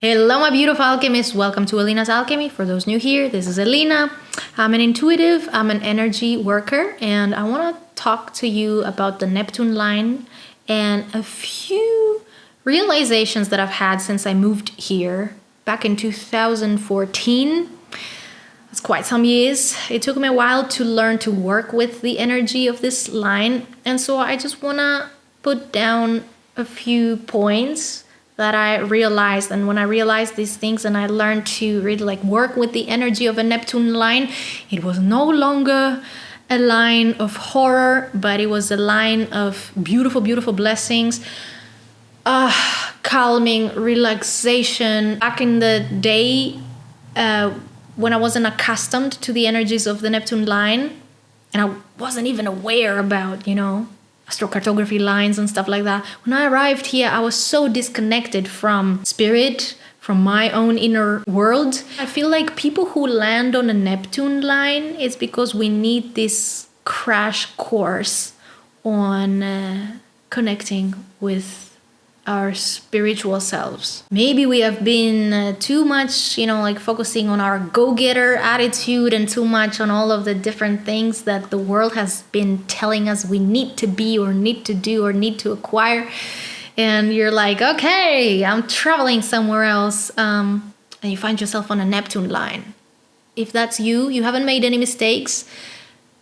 Hello my beautiful alchemists, welcome to Elina's Alchemy. For those new here, this is Elina. I'm an intuitive, I'm an energy worker, and I want to talk to you about the Neptune line and a few realizations that I've had since I moved here back in 2014. It's quite some years. It took me a while to learn to work with the energy of this line, and so I just want to put down a few points that I realized. And when I realized these things and I learned to really work with the energy of a Neptune line, it was no longer a line of horror, but it was a line of beautiful, beautiful blessings, calming, relaxation. Back in the day, when I wasn't accustomed to the energies of the Neptune line, and I wasn't even aware about, astrocartography lines and stuff like that. When I arrived here, I was so disconnected from spirit, from my own inner world. I feel like people who land on a Neptune line is because we need this crash course on connecting with our spiritual selves. Maybe we have been too much, focusing on our go-getter attitude and too much on all of the different things that the world has been telling us we need to be or need to do or need to acquire. And you're like, okay, I'm traveling somewhere else. And you find yourself on a Neptune line. If that's you, you haven't made any mistakes.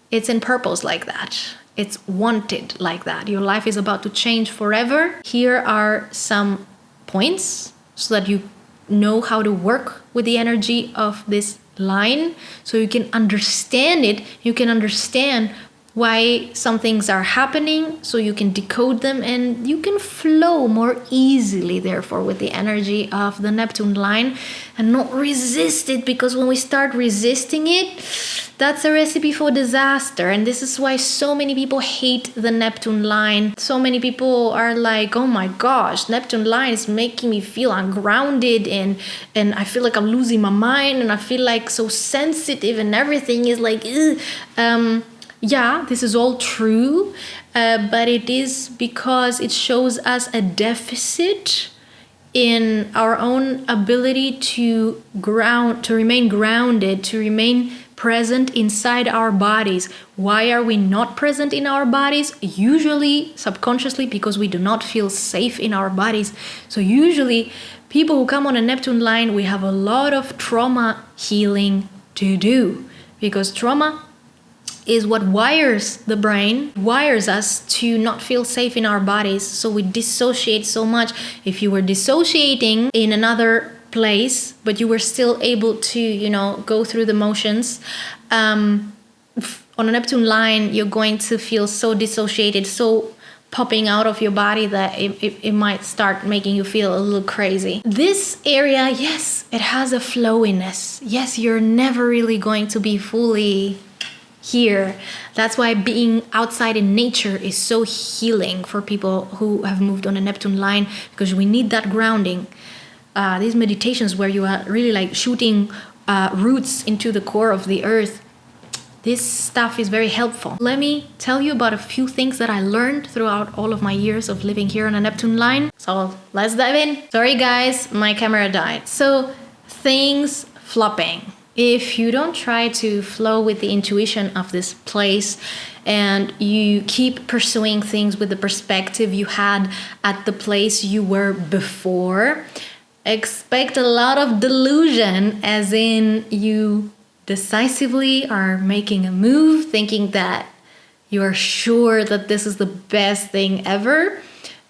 It's in purpose like that. It's wanted like that. Your life is about to change forever. Here are some points so that you know how to work with the energy of this line, so you can understand it. You can understand why some things are happening, so you can decode them and you can flow more easily, therefore, with the energy of the Neptune line and not resist it, because when we start resisting it, that's a recipe for disaster. And this is why so many people hate the Neptune line. So many people are like, oh my gosh, Neptune line is making me feel ungrounded and I feel like I'm losing my mind and I feel like so sensitive and everything is like, yeah, this is all true, but it is because it shows us a deficit in our own ability to remain grounded, to remain present inside our bodies. Why are we not present in our bodies? Usually subconsciously because we do not feel safe in our bodies. So usually people who come on a Neptune line, we have a lot of trauma healing to do, because trauma is what wires the brain, wires us to not feel safe in our bodies. So we dissociate so much. If you were dissociating in another place, but you were still able to, go through the motions, on a Neptune line, you're going to feel so dissociated, so popping out of your body that it might start making you feel a little crazy. This area, yes, it has a flowiness. Yes, you're never really going to be fully here. That's why being outside in nature is so healing for people who have moved on a Neptune line, because we need that grounding. These meditations where you are really shooting roots into the core of the earth, this stuff is very helpful. Let me tell you about a few things that I learned throughout all of my years of living here on a Neptune line. So let's dive in. Sorry guys, my camera died. So things flopping. If you don't try to flow with the intuition of this place and you keep pursuing things with the perspective you had at the place you were before, expect a lot of delusion, as in you decisively are making a move thinking that you are sure that this is the best thing ever,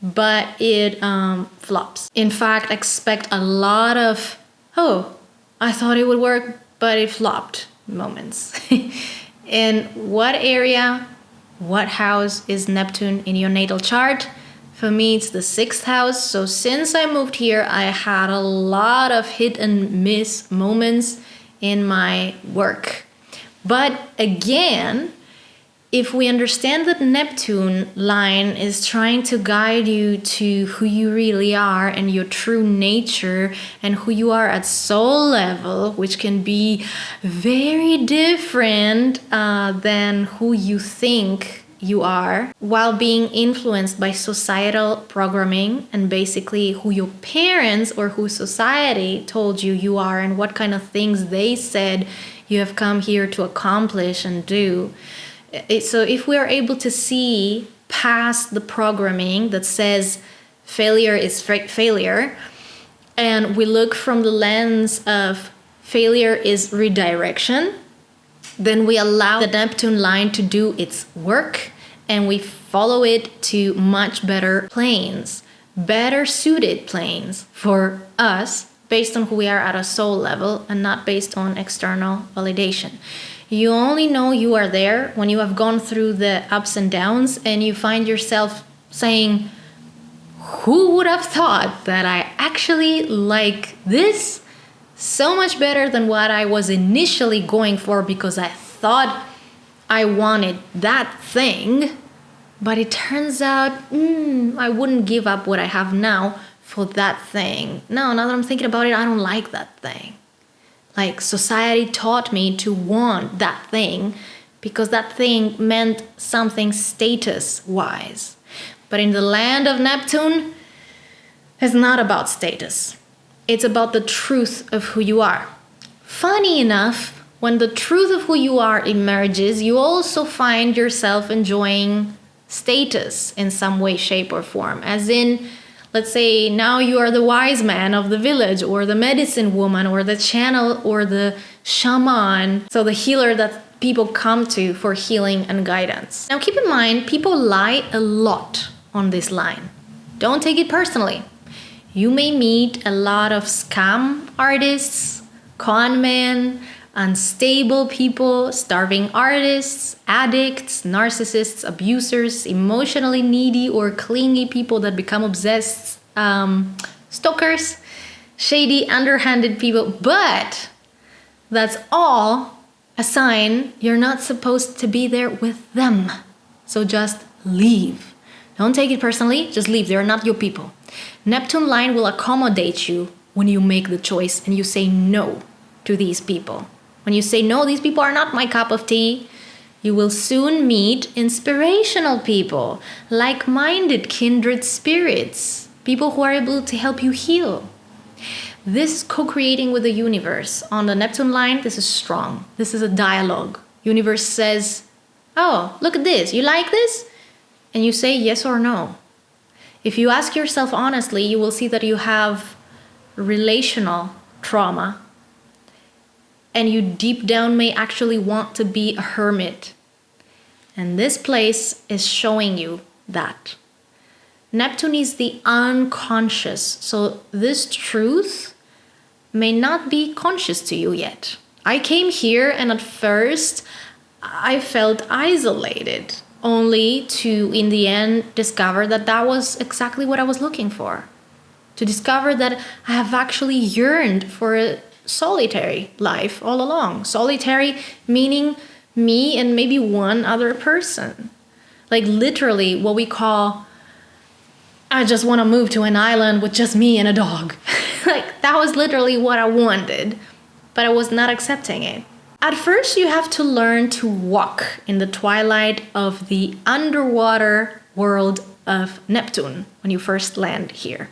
but it flops. In fact, expect a lot of, oh, I thought it would work, but it flopped moments. In what area, what house is Neptune in your natal chart? For me, it's the 6th house. So since I moved here, I had a lot of hit and miss moments in my work. But again, if we understand that Neptune line is trying to guide you to who you really are and your true nature and who you are at soul level, which can be very different than who you think you are while being influenced by societal programming and basically who your parents or who society told you are and what kind of things they said you have come here to accomplish and do. So if we are able to see past the programming that says failure is failure, and we look from the lens of failure is redirection, then we allow the Neptune line to do its work and we follow it to much better planes, better suited planes for us based on who we are at a soul level and not based on external validation. You only know you are there when you have gone through the ups and downs and you find yourself saying, who would have thought that I actually like this so much better than what I was initially going for because I thought I wanted that thing, but it turns out I wouldn't give up what I have now for that thing. No, now that I'm thinking about it, I don't like that thing. Like society taught me to want that thing because that thing meant something status-wise. But in the land of Neptune, it's not about status. It's about the truth of who you are. Funny enough, when the truth of who you are emerges, you also find yourself enjoying status in some way, shape, or form. As in, let's say now you are the wise man of the village, or the medicine woman, or the channel, or the shaman. So the healer that people come to for healing and guidance. Now keep in mind, people lie a lot on this line. Don't take it personally. You may meet a lot of scam artists, con men, unstable people, starving artists, addicts, narcissists, abusers, emotionally needy or clingy people that become obsessed, stalkers, shady, underhanded people. But that's all a sign you're not supposed to be there with them. So just leave. Don't take it personally, just leave. They're not your people. Neptune line will accommodate you when you make the choice and you say no to these people. When you say no, these people are not my cup of tea, you will soon meet inspirational people, like-minded kindred spirits, people who are able to help you heal. This is co-creating with the universe. On the Neptune line, this is strong. This is a dialogue. Universe says, oh, look at this. You like this? And you say yes or no. If you ask yourself honestly, you will see that you have relational trauma and you deep down may actually want to be a hermit. And this place is showing you that. Neptune is the unconscious, so this truth may not be conscious to you yet. I came here and at first I felt isolated, only to, in the end, discover that that was exactly what I was looking for. To discover that I have actually yearned for a solitary life all along. Solitary meaning me and maybe one other person. Like literally what we call, I just want to move to an island with just me and a dog. Like that was literally what I wanted, but I was not accepting it. At first, you have to learn to walk in the twilight of the underwater world of Neptune when you first land here.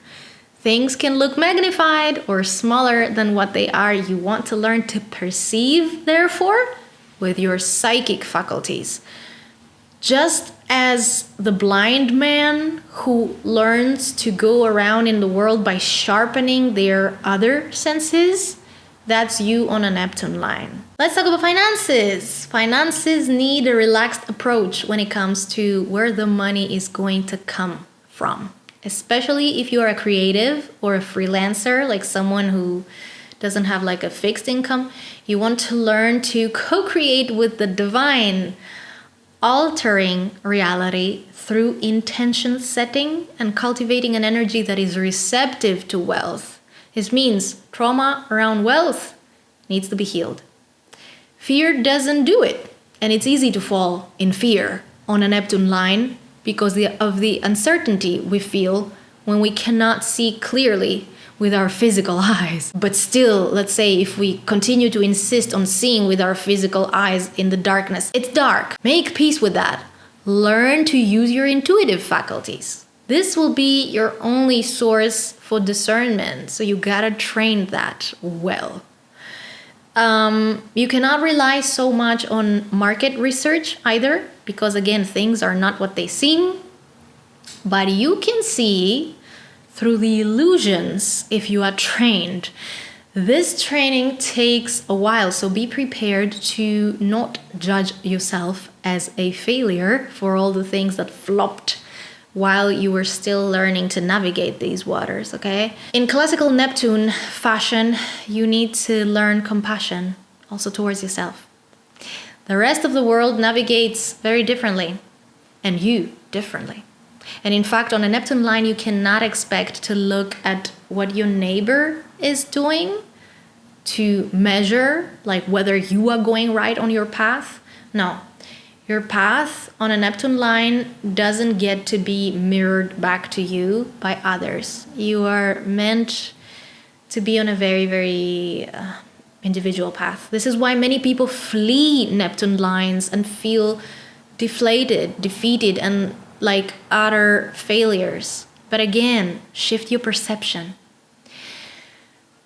Things can look magnified or smaller than what they are. You want to learn to perceive, therefore, with your psychic faculties. Just as the blind man who learns to go around in the world by sharpening their other senses, that's you on a Neptune line. Let's talk about finances. Finances need a relaxed approach when it comes to where the money is going to come from. Especially if you are a creative or a freelancer, like someone who doesn't have like a fixed income. You want to learn to co-create with the divine, altering reality through intention setting and cultivating an energy that is receptive to wealth. This means trauma around wealth needs to be healed. Fear doesn't do it, and it's easy to fall in fear on a Neptune line because of the uncertainty we feel when we cannot see clearly with our physical eyes. But still, let's say if we continue to insist on seeing with our physical eyes in the darkness, it's dark. Make peace with that. Learn to use your intuitive faculties. This will be your only source for discernment, so you gotta train that well. You cannot rely so much on market research either, because again, things are not what they seem. But you can see through the illusions if you are trained. This training takes a while, so be prepared to not judge yourself as a failure for all the things that flopped while you were still learning to navigate these waters, okay? In classical Neptune fashion, you need to learn compassion also towards yourself. The rest of the world navigates very differently, and you differently. And in fact, on a Neptune line, you cannot expect to look at what your neighbor is doing to measure like whether you are going right on your path. No, your path on a Neptune line doesn't get to be mirrored back to you by others. You are meant to be on a very, very individual path. This is why many people flee Neptune lines and feel deflated, defeated, and like utter failures. But again, shift your perception.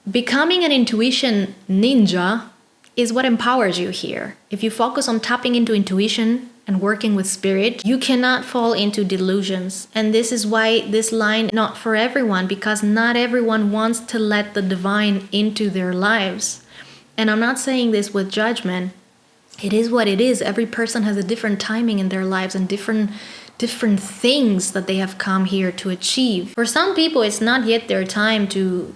Becoming an intuition ninja is what empowers you here. If you focus on tapping into intuition and working with spirit, you cannot fall into delusions. And this is why this line not for everyone, because not everyone wants to let the divine into their lives. And I'm not saying this with judgment. It is what it is. Every person has a different timing in their lives and different things that they have come here to achieve. For some people, it's not yet their time to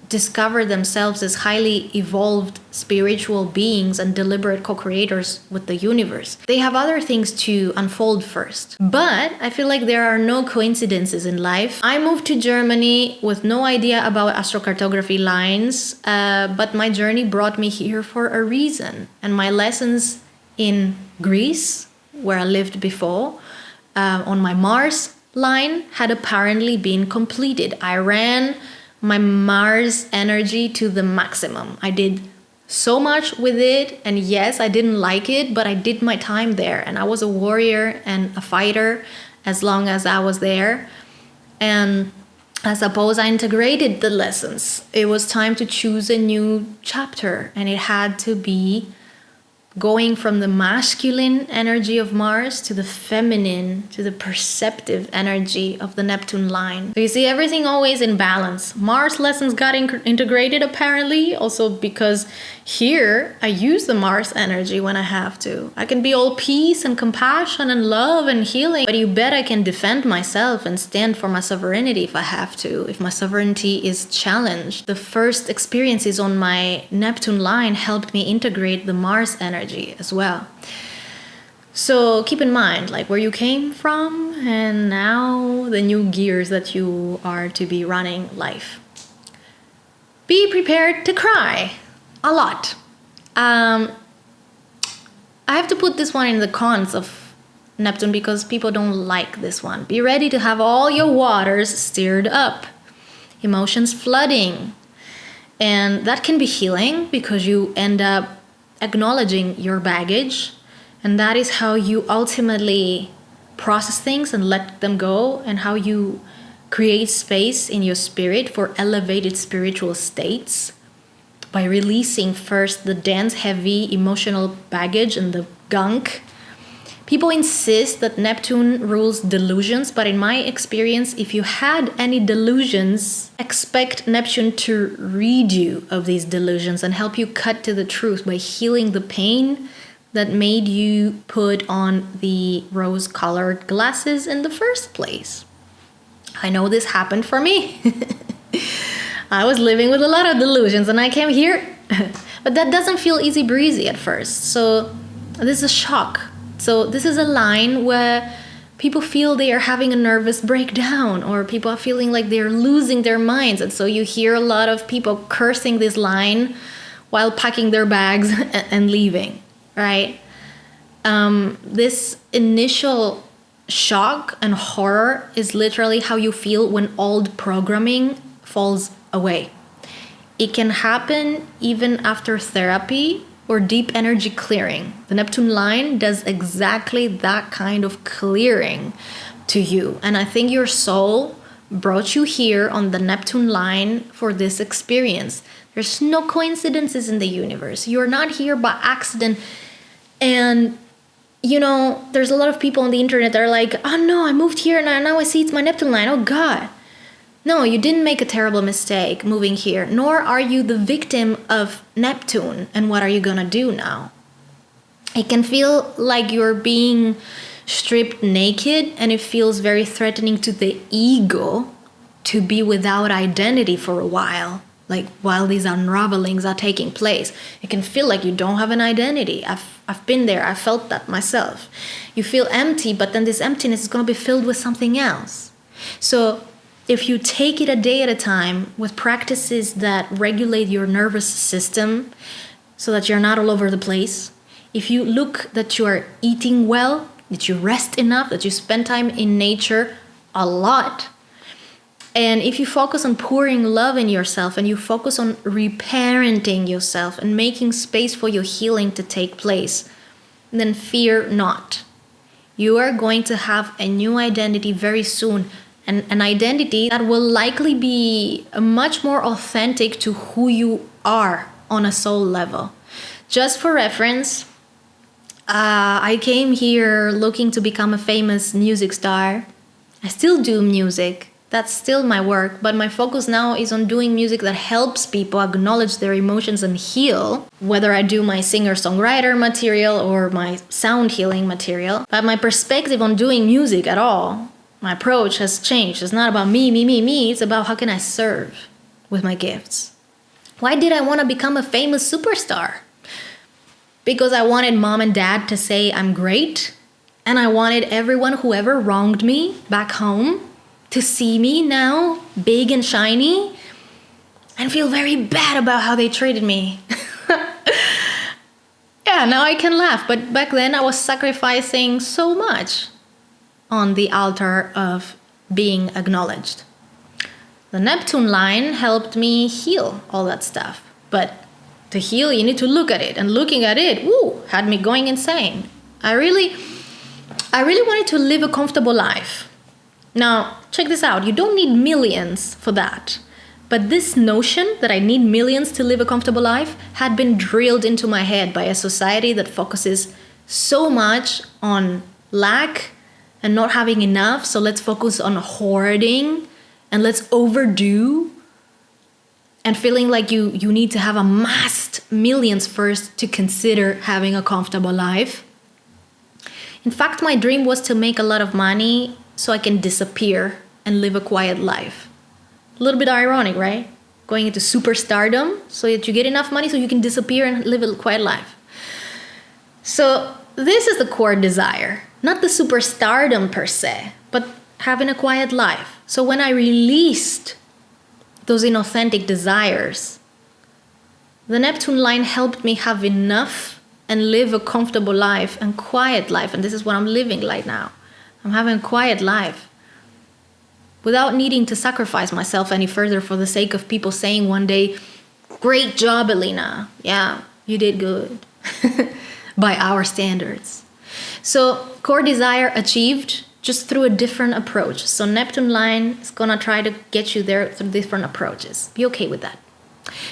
discover themselves as highly evolved spiritual beings and deliberate co-creators with the universe. They have other things to unfold first. But I feel like there are no coincidences in life. I moved to Germany with no idea about astrocartography lines, but my journey brought me here for a reason. And my lessons in Greece, where I lived before, on my Mars line had apparently been completed. I ran my Mars energy to the maximum. I did so much with it, and yes, I didn't like it, but I did my time there, and I was a warrior and a fighter as long as I was there. And I suppose I integrated the lessons. It was time to choose a new chapter, and it had to be going from the masculine energy of Mars to the feminine, to the perceptive energy of the Neptune line. So you see, everything always in balance. Mars lessons got integrated apparently, also because here I use the Mars energy when I have to. I can be all peace and compassion and love and healing, but you bet I can defend myself and stand for my sovereignty if I have to, if my sovereignty is challenged. The first experiences on my Neptune line helped me integrate the Mars energy as well. So keep in mind like where you came from and now the new gears that you are to be running life. Be prepared to cry a lot. I have to put this one in the cons of Neptune because people don't like this one. Be ready to have all your waters stirred up, emotions flooding, and that can be healing because you end up acknowledging your baggage, and that is how you ultimately process things and let them go, and how you create space in your spirit for elevated spiritual states by releasing first the dense, heavy emotional baggage and the gunk. People insist that Neptune rules delusions, but in my experience, if you had any delusions, expect Neptune to rid you of these delusions and help you cut to the truth by healing the pain that made you put on the rose-colored glasses in the first place. I know this happened for me. I was living with a lot of delusions and I came here, but that doesn't feel easy breezy at first. So this is a shock. So this is a line where people feel they are having a nervous breakdown, or people are feeling like they're losing their minds. And so you hear a lot of people cursing this line while packing their bags and leaving, right? This initial shock and horror is literally how you feel when old programming falls away. It can happen even after therapy, or deep energy clearing. The Neptune line does exactly that kind of clearing to you. And I think your soul brought you here on the Neptune line for this experience. There's no coincidences in the universe. You're not here by accident. And, you know, there's a lot of people on the internet that are like, oh no, I moved here and now I see it's my Neptune line. Oh God. No, you didn't make a terrible mistake moving here, nor are you the victim of Neptune. And what are you gonna do now? It can feel like you're being stripped naked, and it feels very threatening to the ego to be without identity for a while. Like while these unravelings are taking place, it can feel like you don't have an identity. I've been there. I felt that myself. You feel empty, but then this emptiness is gonna be filled with something else. So if you take it a day at a time with practices that regulate your nervous system so that you're not all over the place, if you look that you are eating well, that you rest enough, that you spend time in nature a lot, and if you focus on pouring love in yourself and you focus on reparenting yourself and making space for your healing to take place, then fear not. You are going to have a new identity very soon. And an identity that will likely be much more authentic to who you are on a soul level. Just for reference, I came here looking to become a famous music star. I still do music. That's still my work, but my focus now is on doing music that helps people acknowledge their emotions and heal, whether I do my singer-songwriter material or my sound healing material. But my perspective on doing music at all, my approach has changed. It's not about me. It's about how can I serve with my gifts. Why did I want to become a famous superstar? Because I wanted mom and dad to say I'm great. And I wanted everyone who ever wronged me back home to see me now big and shiny and feel very bad about how they treated me. Yeah, now I can laugh. But back then I was sacrificing so much on the altar of being acknowledged. The Neptune line helped me heal all that stuff. But to heal, you need to look at it. And looking at it, had me going insane. I really wanted to live a comfortable life. Now, check this out. You don't need millions for that. But this notion that I need millions to live a comfortable life had been drilled into my head by a society that focuses so much on lack and not having enough. So let's focus on hoarding and let's overdo and feeling like you need to have amassed millions first to consider having a comfortable life. In fact, my dream was to make a lot of money so I can disappear and live a quiet life. A little bit ironic, right? Going into superstardom so that you get enough money so you can disappear and live a quiet life. So this is the core desire. Not the superstardom per se, but having a quiet life. So when I released those inauthentic desires, the Neptune line helped me have enough and live a comfortable life and quiet life. And this is what I'm living like now. I'm having a quiet life without needing to sacrifice myself any further for the sake of people saying one day, great job, Elina. Yeah, you did good by our standards. So core desire achieved just through a different approach. So Neptune line is gonna try to get you there through different approaches. Be okay with that.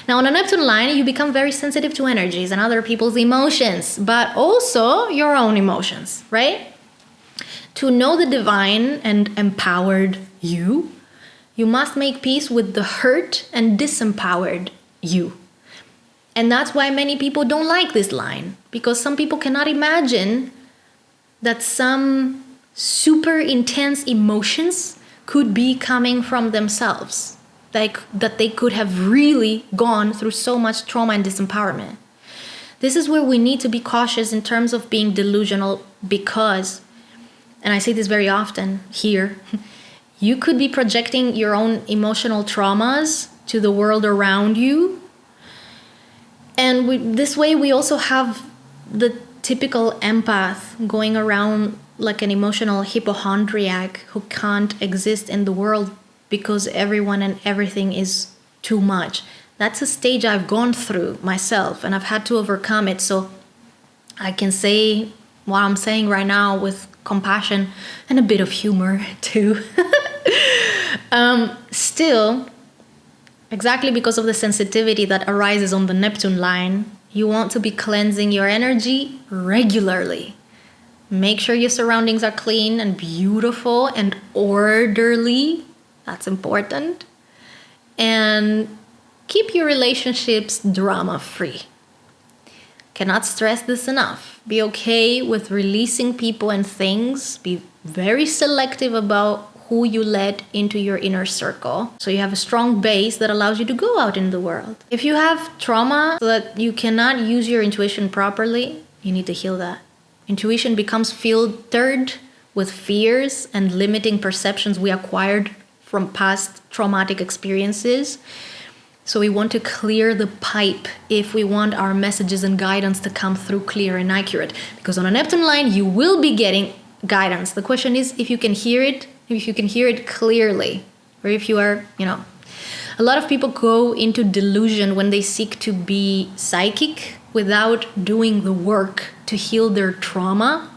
Now on a Neptune line, you become very sensitive to energies and other people's emotions, but also your own emotions, right? To know the divine and empowered you must make peace with the hurt and disempowered you. And that's why many people don't like this line, because some people cannot imagine that some super intense emotions could be coming from themselves, like that they could have really gone through so much trauma and disempowerment. This is where we need to be cautious in terms of being delusional, because, and I say this very often here, you could be projecting your own emotional traumas to the world around you. And this way we also have the typical empath going around like an emotional hypochondriac who can't exist in the world because everyone and everything is too much. That's a stage I've gone through myself, and I've had to overcome it. So I can say what I'm saying right now with compassion and a bit of humor too. Still, exactly because of the sensitivity that arises on the Neptune line, you want to be cleansing your energy regularly. Make sure your surroundings are clean and beautiful and orderly. That's important. And keep your relationships drama-free. Cannot stress this enough. Be okay with releasing people and things. Be very selective about who you let into your inner circle, so you have a strong base that allows you to go out in the world. If you have trauma so that you cannot use your intuition properly, you need to heal that. Intuition becomes filtered with fears and limiting perceptions we acquired from past traumatic experiences. So we want to clear the pipe if we want our messages and guidance to come through clear and accurate. Because on a Neptune line, you will be getting guidance. The question is if you can hear it, clearly, or if you are, a lot of people go into delusion when they seek to be psychic without doing the work to heal their trauma,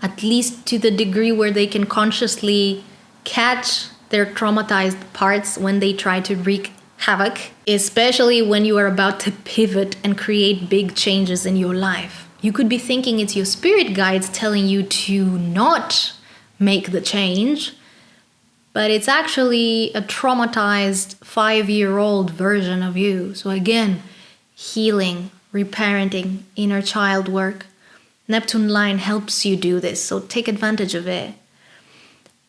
at least to the degree where they can consciously catch their traumatized parts when they try to wreak havoc, especially when you are about to pivot and create big changes in your life. You could be thinking it's your spirit guides telling you to not make the change, but it's actually a traumatized 5-year-old version of you. So again, healing, reparenting, inner child work. Neptune line helps you do this, so take advantage of it.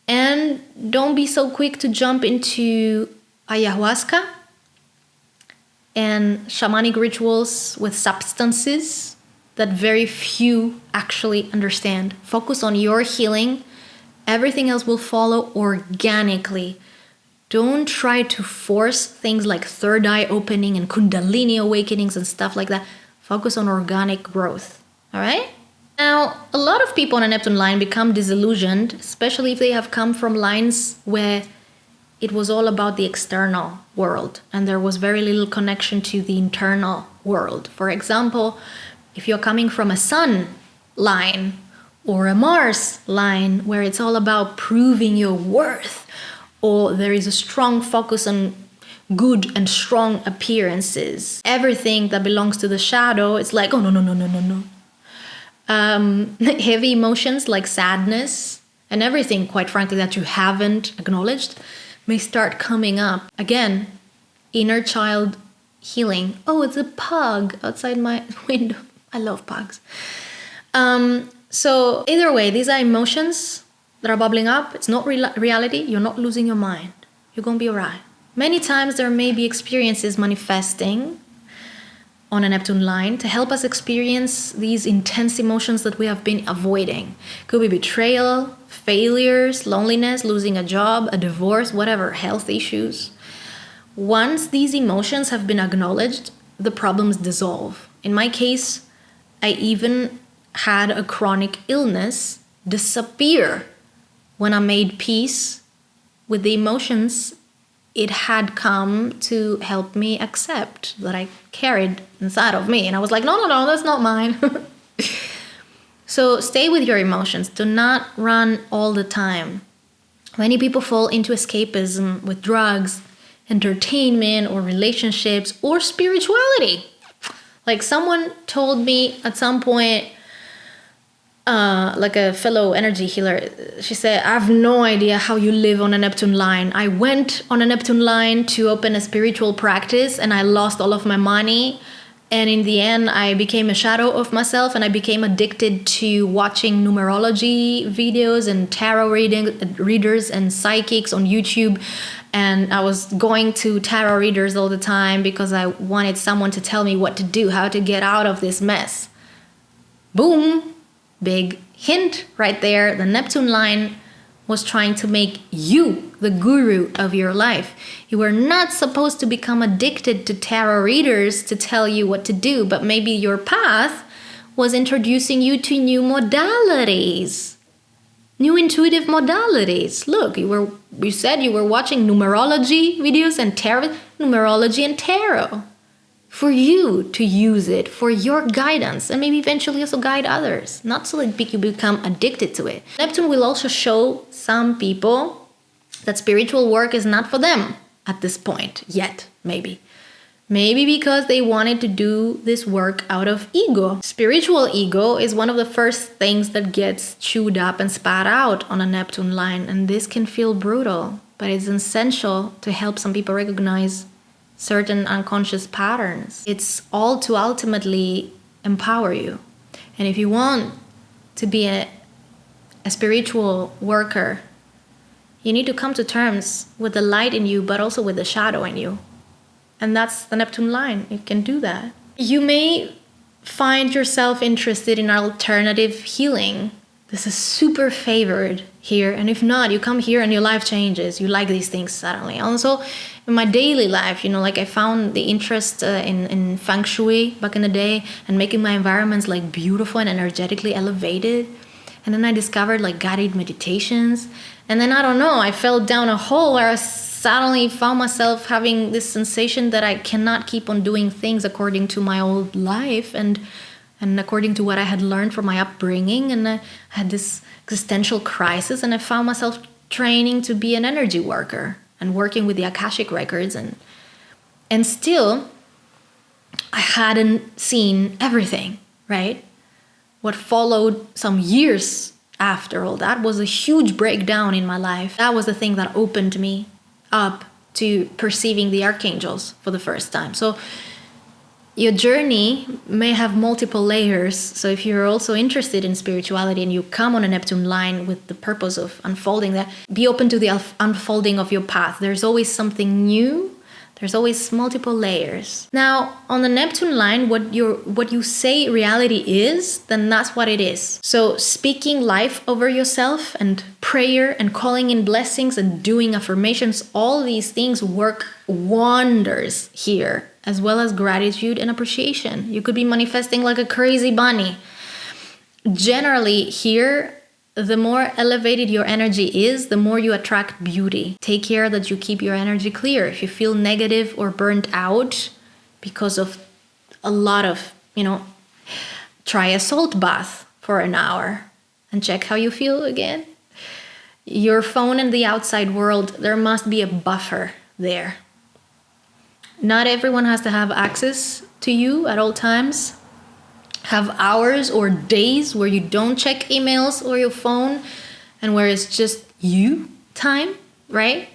And don't be so quick to jump into ayahuasca and shamanic rituals with substances that very few actually understand. Focus on your healing. Everything else will follow organically. Don't try to force things like third eye opening and kundalini awakenings and stuff like that. Focus on organic growth. All right? Now, a lot of people on a Neptune line become disillusioned, especially if they have come from lines where it was all about the external world and there was very little connection to the internal world. For example, if you're coming from a Sun line or a Mars line where it's all about proving your worth, or there is a strong focus on good and strong appearances, everything that belongs to the shadow, it's like, oh, no. Heavy emotions like sadness and everything, quite frankly, that you haven't acknowledged may start coming up. Again, inner child healing. Oh, it's a pug outside my window. I love pugs. So either way, these are emotions that are bubbling up. It's not reality. You're not losing your mind. You're going to be all right. Many times there may be experiences manifesting on a Neptune line to help us experience these intense emotions that we have been avoiding. Could be betrayal, failures, loneliness, losing a job, a divorce, whatever, health issues. Once these emotions have been acknowledged, the problems dissolve. In my case, I even had a chronic illness disappear when I made peace with the emotions it had come to help me accept that I carried inside of me. And I was like, no, that's not mine. So stay with your emotions. Do not run all the time. Many people fall into escapism with drugs, entertainment, or relationships, or spirituality. Like someone told me at some point, like a fellow energy healer, she said, I have no idea how you live on a Neptune line. I went on a Neptune line to open a spiritual practice and I lost all of my money. And in the end, I became a shadow of myself and I became addicted to watching numerology videos and tarot readers and psychics on YouTube. And I was going to tarot readers all the time because I wanted someone to tell me what to do, how to get out of this mess. Boom. Big hint right there. The Neptune line was trying to make you the guru of your life. You were not supposed to become addicted to tarot readers to tell you what to do, but maybe your path was introducing you to new modalities. New intuitive modalities. Look, you said you were watching numerology videos and tarot, numerology and tarot. For you to use it for your guidance and maybe eventually also guide others. Not so that you become addicted to it. Neptune will also show some people that spiritual work is not for them at this point yet, maybe. Maybe because they wanted to do this work out of ego. Spiritual ego is one of the first things that gets chewed up and spat out on a Neptune line. And this can feel brutal, but it's essential to help some people recognize certain unconscious patterns. It's all to ultimately empower you. And if you want to be a spiritual worker, you need to come to terms with the light in you, but also with the shadow in you. And that's the Neptune line. You can do that. You may find yourself interested in alternative healing. This is super favored here. And if not, you come here and your life changes. You like these things suddenly. Also, in my daily life, like I found the interest in feng shui back in the day and making my environments like beautiful and energetically elevated. And then I discovered like guided meditations. And then I don't know, I fell down a hole where I suddenly found myself having this sensation that I cannot keep on doing things according to my old life and according to what I had learned from my upbringing. And I had this existential crisis, and I found myself training to be an energy worker and working with the Akashic records. And still, I hadn't seen everything, right? What followed some years after all that was a huge breakdown in my life. That was the thing that opened me up to perceiving the archangels for the first time. So your journey may have multiple layers. So if you're also interested in spirituality and you come on a Neptune line with the purpose of unfolding that, be open to the unfolding of your path. There's always something new. There's always multiple layers. Now, on the Neptune line, what you say reality is, then that's what it is. So speaking life over yourself and prayer and calling in blessings and doing affirmations, all these things work wonders here, as well as gratitude and appreciation. You could be manifesting like a crazy bunny. Generally here, the more elevated your energy is, the more you attract beauty. Take care that you keep your energy clear. If you feel negative or burnt out because of a lot of, try a salt bath for an hour and check how you feel again. Your phone and the outside world, there must be a buffer there. Not everyone has to have access to you at all times. Have hours or days where you don't check emails or your phone and where it's just you time, right?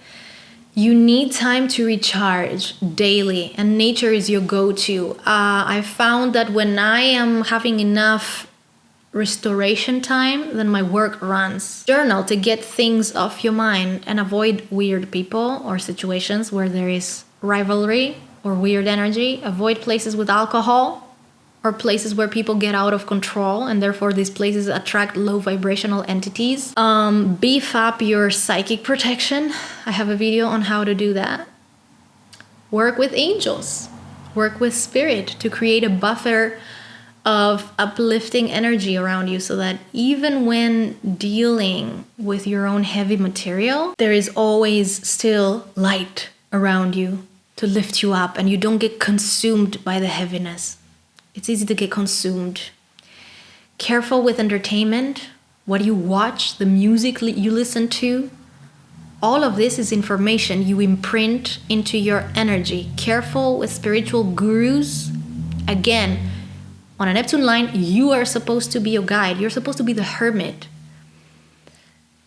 You need time to recharge daily, and nature is your go-to. I found that when I am having enough restoration time, then my work runs. Journal to get things off your mind and avoid weird people or situations where there is rivalry or weird energy. Avoid places with alcohol or places where people get out of control, and therefore these places attract low vibrational entities. Beef up your psychic protection. I have a video on how to do that. Work with angels. Work with spirit to create a buffer of uplifting energy around you so that even when dealing with your own heavy material, there is always still light around you to lift you up and you don't get consumed by the heaviness. It's easy to get consumed. Careful with entertainment, what you watch, the music you listen to. All of this is information you imprint into your energy. Careful with spiritual gurus. Again, on a Neptune line, you are supposed to be your guide. You're supposed to be the hermit.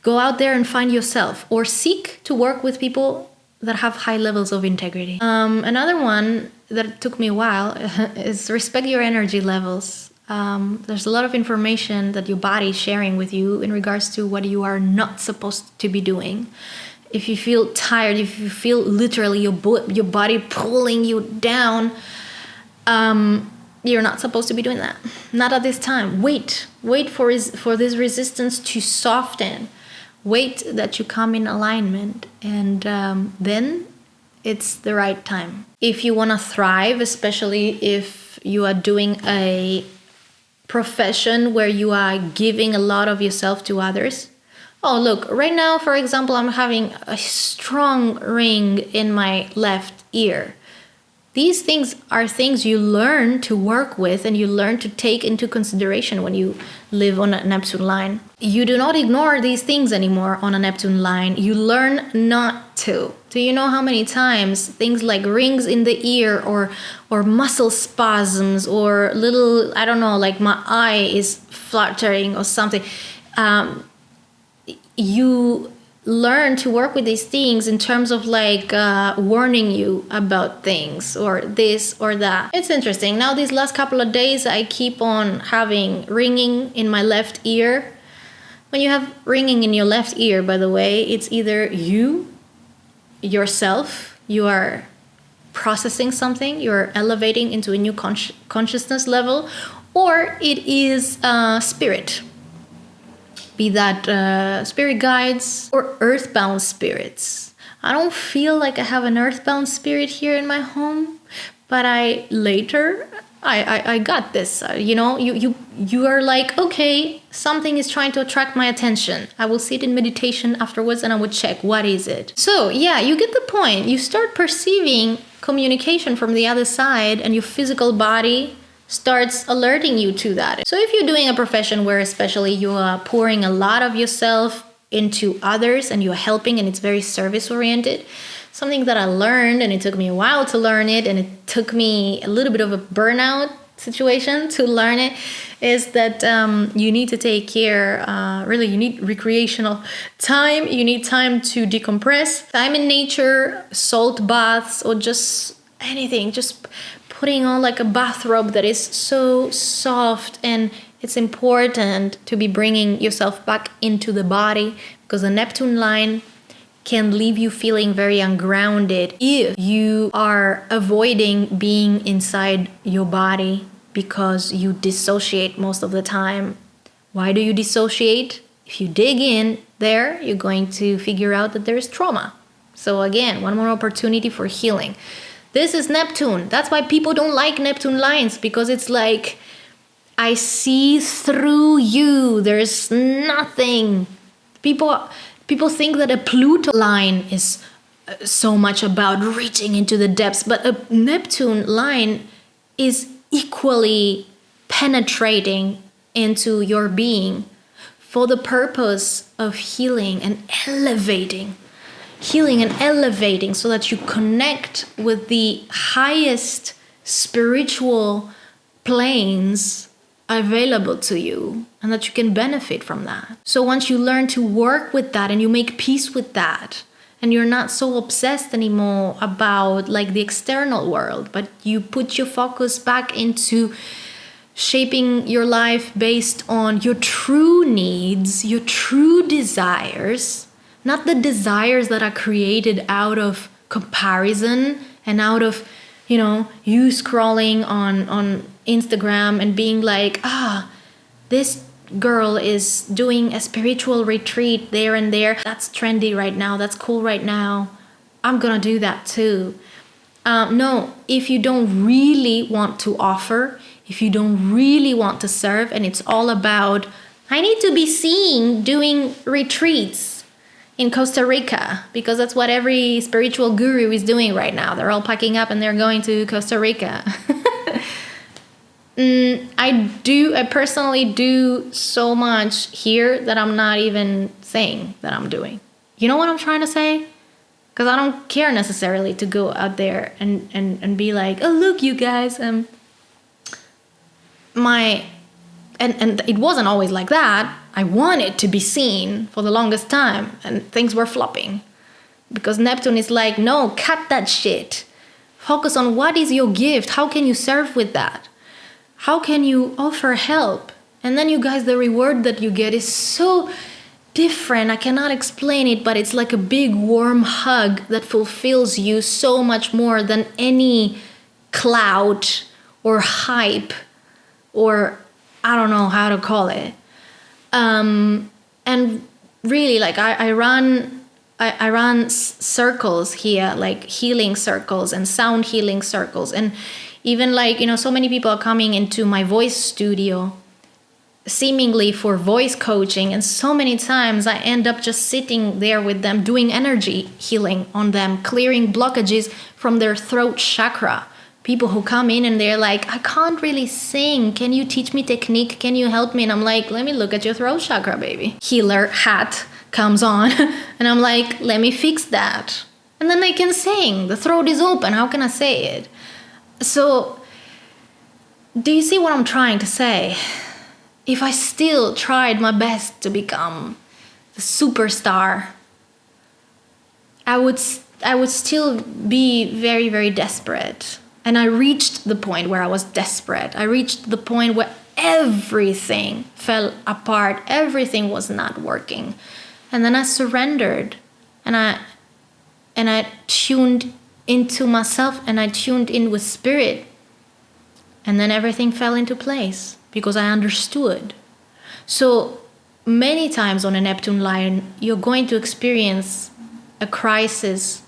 Go out there and find yourself, or seek to work with people that have high levels of integrity. Another one that took me a while is respect your energy levels. There's a lot of information that your body is sharing with you in regards to what you are not supposed to be doing. If you feel tired, if you feel literally your body pulling you down, you're not supposed to be doing that. Not at this time. Wait for this resistance to soften. Wait that you come in alignment, and then it's the right time. If you want to thrive, especially if you are doing a profession where you are giving a lot of yourself to others, Oh, look, right now, for example, I'm having a strong ring in my left ear. These things are things you learn to work with and you learn to take into consideration when you live on a Neptune line. You do not ignore these things anymore on a Neptune line. You learn not to. Do you know how many times things like rings in the ear or muscle spasms or little, I don't know, like my eye is fluttering or something, you learn to work with these things in terms of like warning you about things or this or that. It's interesting. Now these last couple of days I keep on having ringing in my left ear. When you have ringing in your left ear, by the way, it's either yourself, you are processing something, you're elevating into a new consciousness level, or it is spirit. Be that spirit guides or earthbound spirits. I don't feel like I have an earthbound spirit here in my home, but I got this. You are like, okay, something is trying to attract my attention. I will sit in meditation afterwards and I would check what is it. So yeah, you get the point. You start perceiving communication from the other side and your physical body starts alerting you to that. So if you're doing a profession where especially you are pouring a lot of yourself into others and you're helping and it's very service oriented, something that I learned, and it took me a while to learn it, and it took me a little bit of a burnout situation to learn it, is that you need to take care, really you need recreational time, you need time to decompress, time in nature, salt baths, or just anything, just putting on like a bathrobe that is so soft. And it's important to be bringing yourself back into the body, because the Neptune line can leave you feeling very ungrounded if you are avoiding being inside your body because you dissociate most of the time. Why do you dissociate? If you dig in there, you're going to figure out that there's trauma. So again, one more opportunity for healing. This is Neptune. That's why people don't like Neptune lines, because it's like, I see through you. There's nothing. People think that a Pluto line is so much about reaching into the depths, but a Neptune line is equally penetrating into your being for the purpose of healing and elevating. So that you connect with the highest spiritual planes available to you and that you can benefit from that. So once you learn to work with that and you make peace with that, and you're not so obsessed anymore about like the external world, but you put your focus back into shaping your life based on your true needs, your true desires, not the desires that are created out of comparison and out of, you scrolling on Instagram and being like, this girl is doing a spiritual retreat there and there. That's trendy right now. That's cool right now. I'm gonna do that too. No, if you don't really want to offer, if you don't really want to serve, and it's all about, I need to be seen doing retreats in Costa Rica, because that's what every spiritual guru is doing right now. They're all packing up and they're going to Costa Rica. I personally do so much here that I'm not even saying that I'm doing. You know what I'm trying to say? Because I don't care necessarily to go out there and be like, oh, look, you guys, and it wasn't always like that. I wanted to be seen for the longest time, and things were flopping. Because Neptune is like, no, cut that shit. Focus on what is your gift. How can you serve with that? How can you offer help? And then you guys, the reward that you get is so different. I cannot explain it, but it's like a big warm hug that fulfills you so much more than any clout or hype, or I don't know how to call it. And really, like I run circles here, like healing circles and sound healing circles, and even like, so many people are coming into my voice studio seemingly for voice coaching, and so many times I end up just sitting there with them doing energy healing on them, clearing blockages from their throat chakra. People who come in and they're like, I can't really sing, can you teach me technique, can you help me? And I'm like, let me look at your throat chakra, baby. Healer hat comes on and I'm like, let me fix that. And then I can sing. The throat is open, how can I say it? So do you see what I'm trying to say? If I still tried my best to become the superstar, I would still be very, very desperate. And I reached the point where I was desperate. I reached the point where everything fell apart. Everything was not working. And then I surrendered, and I tuned into myself, and I tuned in with spirit. And then everything fell into place because I understood. So many times on a Neptune line, you're going to experience a crisis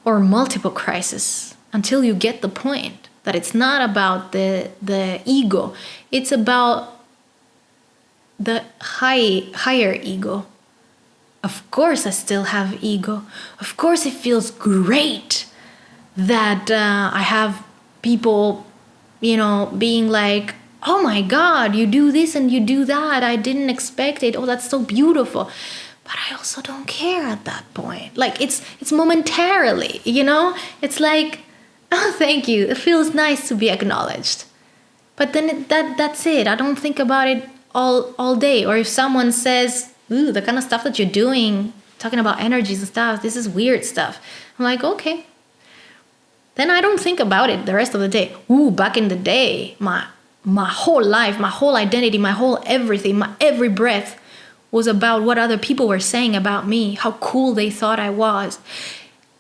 or multiple crises until you get the point that it's not about the ego. It's about the higher ego. Of course, I still have ego. Of course, it feels great that I have people, being like, oh my God, you do this and you do that. I didn't expect it. Oh, that's so beautiful. But I also don't care at that point. Like it's momentarily, It's like, oh, thank you. It feels nice to be acknowledged. But then that's it. I don't think about it all day. Or if someone says, ooh, the kind of stuff that you're doing, talking about energies and stuff, this is weird stuff. I'm like, okay. Then I don't think about it the rest of the day. Ooh, back in the day, my whole life, my whole identity, my whole everything, my every breath was about what other people were saying about me, how cool they thought I was.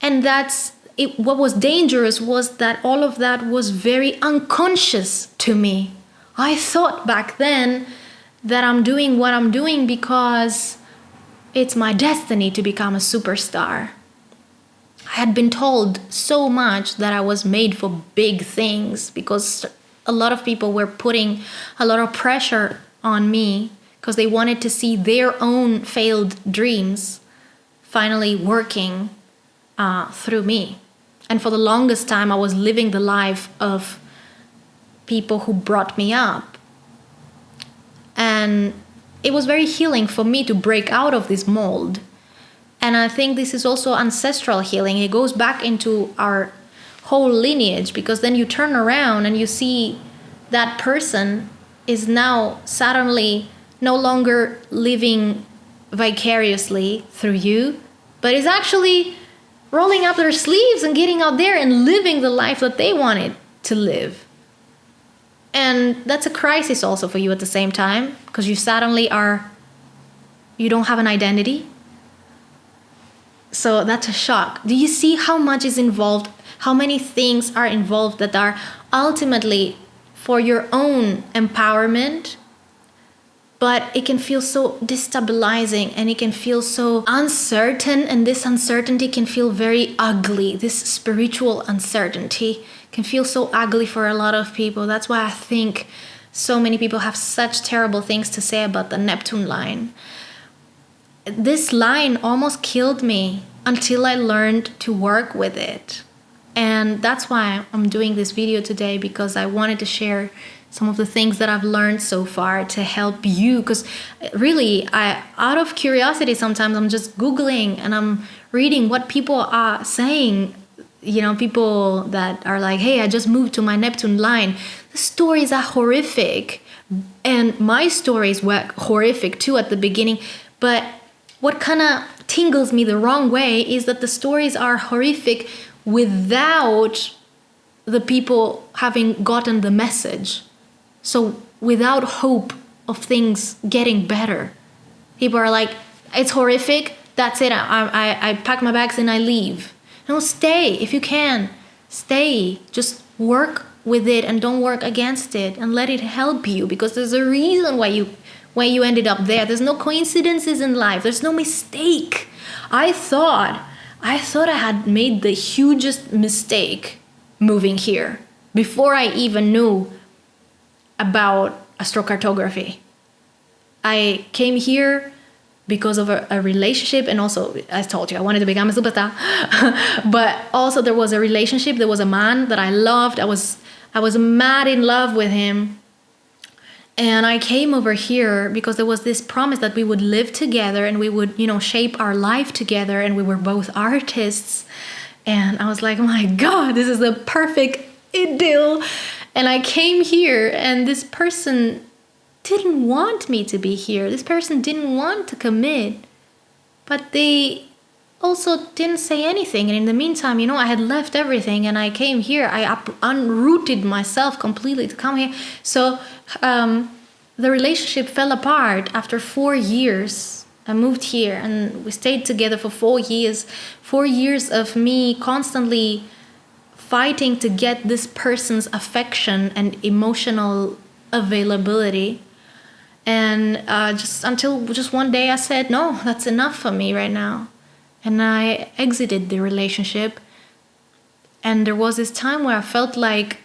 And that's it. What was dangerous was that all of that was very unconscious to me. I thought back then that I'm doing what I'm doing because it's my destiny to become a superstar. I had been told so much that I was made for big things because a lot of people were putting a lot of pressure on me because they wanted to see their own failed dreams finally working through me. And for the longest time, I was living the life of people who brought me up. And it was very healing for me to break out of this mold. And I think this is also ancestral healing. It goes back into our whole lineage, because then you turn around and you see that person is now suddenly no longer living vicariously through you, but is actually rolling up their sleeves and getting out there and living the life that they wanted to live. And that's a crisis also for you at the same time, because you suddenly you don't have an identity. So that's a shock. Do you see how much is involved? How many things are involved that are ultimately for your own empowerment? But it can feel so destabilizing and it can feel so uncertain. And this uncertainty can feel very ugly. This spiritual uncertainty can feel so ugly for a lot of people. That's why I think so many people have such terrible things to say about the Neptune line. This line almost killed me until I learned to work with it. And that's why I'm doing this video today, because I wanted to share some of the things that I've learned so far to help you. Because really, out of curiosity, sometimes I'm just Googling and I'm reading what people are saying. People that are like, hey, I just moved to my Neptune line. The stories are horrific. And my stories were horrific too at the beginning. But what kind of tingles me the wrong way is that the stories are horrific without the people having gotten the message. So without hope of things getting better. People are like, it's horrific, that's it, I pack my bags and I leave. No, stay if you can. Stay. Just work with it and don't work against it, and let it help you, because there's a reason why you ended up there. There's no coincidences in life. There's no mistake. I thought I had made the hugest mistake moving here before I even knew about astrocartography. I came here because of a relationship, and also, I told you, I wanted to become a superstar. But also there was a relationship, there was a man that I loved. I was mad in love with him. And I came over here because there was this promise that we would live together and we would, shape our life together, and we were both artists. And I was like, oh my God, this is the perfect idyll. And I came here, and this person didn't want me to be here. This person didn't want to commit. But they also didn't say anything. And in the meantime, I had left everything and I came here. I unrooted myself completely to come here. So the relationship fell apart after 4 years. I moved here and we stayed together for 4 years. 4 years of me constantly fighting to get this person's affection and emotional availability. And just one day I said, no, that's enough for me right now. And I exited the relationship. And there was this time where I felt like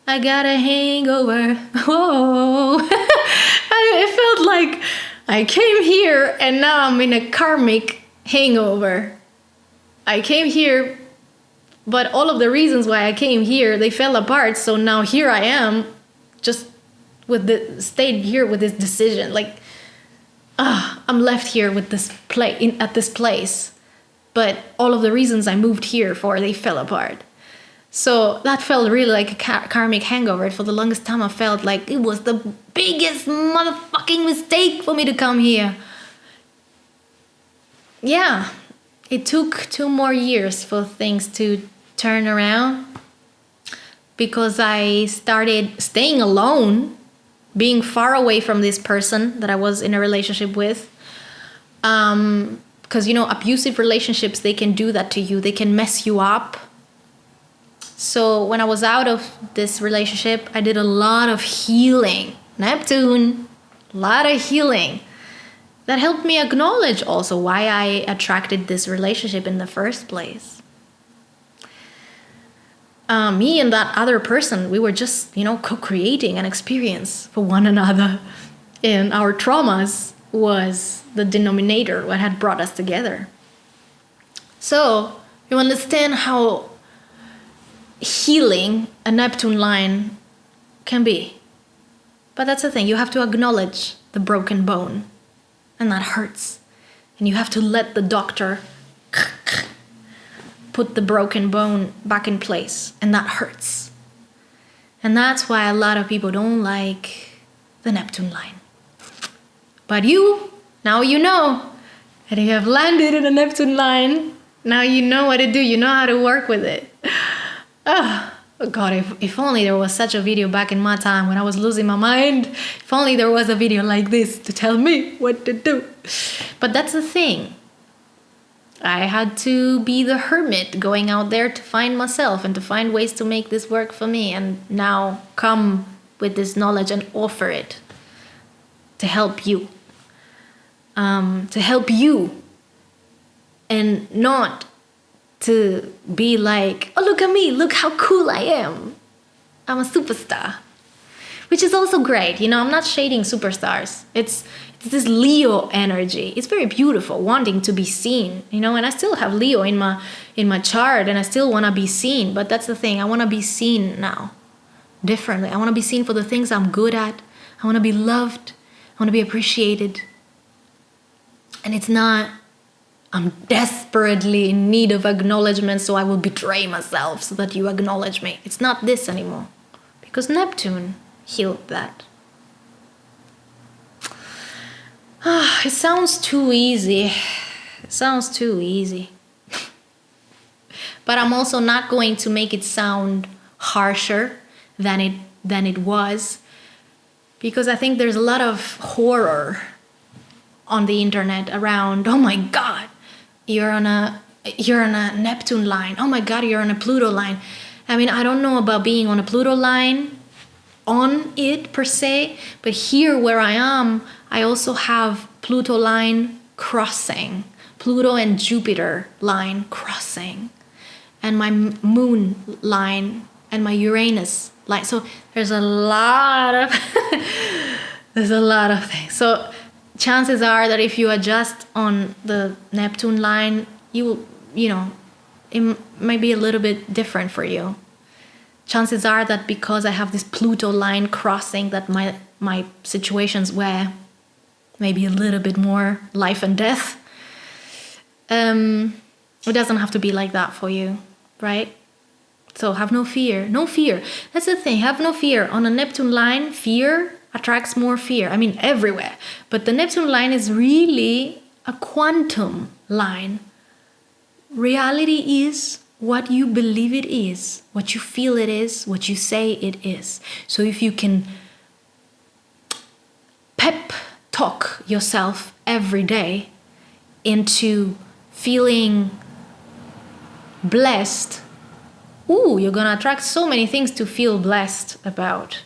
I got a hangover. Whoa. It felt like I came here and now I'm in a karmic hangover. I came here, but all of the reasons why I came here, they fell apart. So now here I am, just stayed here with this decision. Like, I'm left here with this at this place. But all of the reasons I moved here for, they fell apart. So that felt really like a karmic hangover. For the longest time, I felt like it was the biggest motherfucking mistake for me to come here. Yeah, it took 2 more years for things to turn around, because I started staying alone, being far away from this person that I was in a relationship with. Because, abusive relationships, they can do that to you. They can mess you up. So when I was out of this relationship, I did a lot of healing. Neptune, a lot of healing. That helped me acknowledge also why I attracted this relationship in the first place. Me and that other person, we were just, co-creating an experience for one another. And our traumas was the denominator, what had brought us together. So you understand how healing a Neptune line can be. But that's the thing, you have to acknowledge the broken bone, and that hurts. And you have to let the doctor put the broken bone back in place, and that hurts. And that's why a lot of people don't like the Neptune line. But now you know. And you have landed in a Neptune line. Now you know what to do. You know how to work with it. Oh God, if only there was such a video back in my time when I was losing my mind. If only there was a video like this to tell me what to do. But that's the thing. I had to be the hermit, going out there to find myself and to find ways to make this work for me. And now come with this knowledge and offer it to help you. And not to be like, oh, look at me, look how cool I am. I'm a superstar. Which is also great. I'm not shading superstars. It's this Leo energy. It's very beautiful, wanting to be seen, and I still have Leo in my chart, and I still want to be seen. But that's the thing. I want to be seen now differently. I want to be seen for the things I'm good at. I want to be loved. I want to be appreciated. And it's not, I'm desperately in need of acknowledgement, so I will betray myself so that you acknowledge me. It's not this anymore. Because Neptune healed that. It sounds too easy. But I'm also not going to make it sound harsher than it was. Because I think there's a lot of horror on the internet around, oh my God, you're on a Neptune line. Oh my God, you're on a Pluto line. I mean, I don't know about being on a Pluto line, on it per se, but here where I am, I also have Pluto line crossing, Pluto and Jupiter line crossing, and my moon line and my Uranus line. So there's a lot of There's a lot of things. So chances are that if you adjust on the Neptune line, you know, it might be a little bit different for you. Chances are that because I have this Pluto line crossing, that my situations were maybe a little bit more life and death. It doesn't have to be like that for you, right? So have no fear. No fear. That's the thing. Have no fear. On a Neptune line, fear attracts more fear. I mean, everywhere. But the Neptune line is really a quantum line. Reality is what you believe it is, what you feel it is, what you say it is. So if you can pep talk yourself every day into feeling blessed, you're gonna attract so many things to feel blessed about.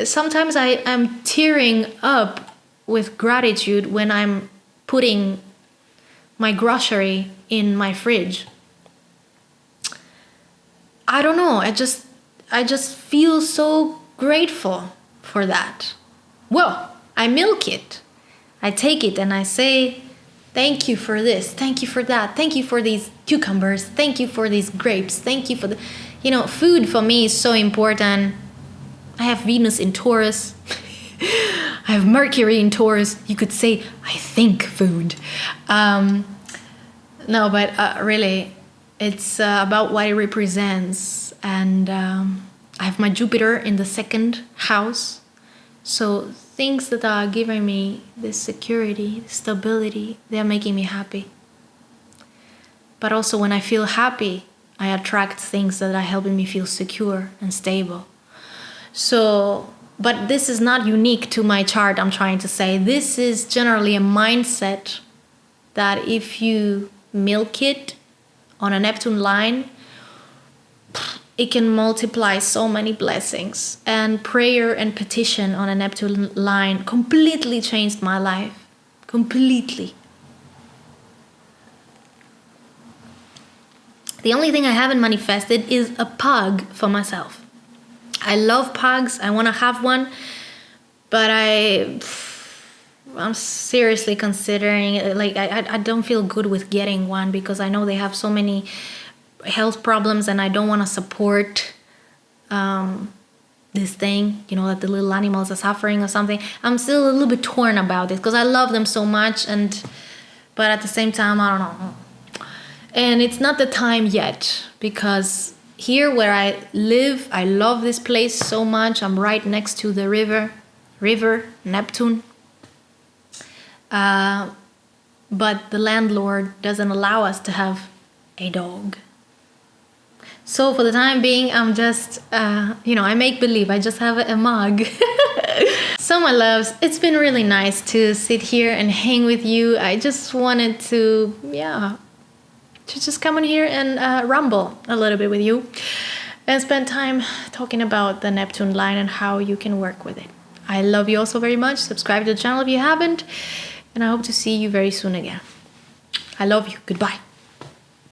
Sometimes I am tearing up with gratitude when I'm putting my grocery in my fridge. I don't know, I just feel so grateful for that. Well, I milk it. I take it and I say, thank you for this, thank you for that, thank you for these cucumbers, thank you for these grapes, thank you for the... food for me is so important. I have Venus in Taurus. I have Mercury in Taurus. You could say, I think food. No, but really, it's about what it represents. And I have my Jupiter in the second house. So things that are giving me this security, this stability, they're making me happy. But also when I feel happy, I attract things that are helping me feel secure and stable. So, but this is not unique to my chart, I'm trying to say. This is generally a mindset that if you milk it on a Neptune line, it can multiply so many blessings. And prayer and petition on a Neptune line completely changed my life. Completely. The only thing I haven't manifested is a pug for myself. I love pugs. I want to have one. But I'm seriously considering it. Like, I don't feel good with getting one because I know they have so many health problems and I don't want to support this thing, that the little animals are suffering or something. I'm still a little bit torn about it because I love them so much, but at the same time, I don't know. And it's not the time yet because here where I live, I love this place so much. I'm right next to the river, Neptune. But the landlord doesn't allow us to have a dog. So for the time being, I'm just, I make believe. I just have a mug. So my loves, it's been really nice to sit here and hang with you. I just wanted to just come in here and rumble a little bit with you and spend time talking about the Neptune line and how you can work with it. I love you all so very much. Subscribe to the channel if you haven't, and I hope to see you very soon again. I love you. Goodbye.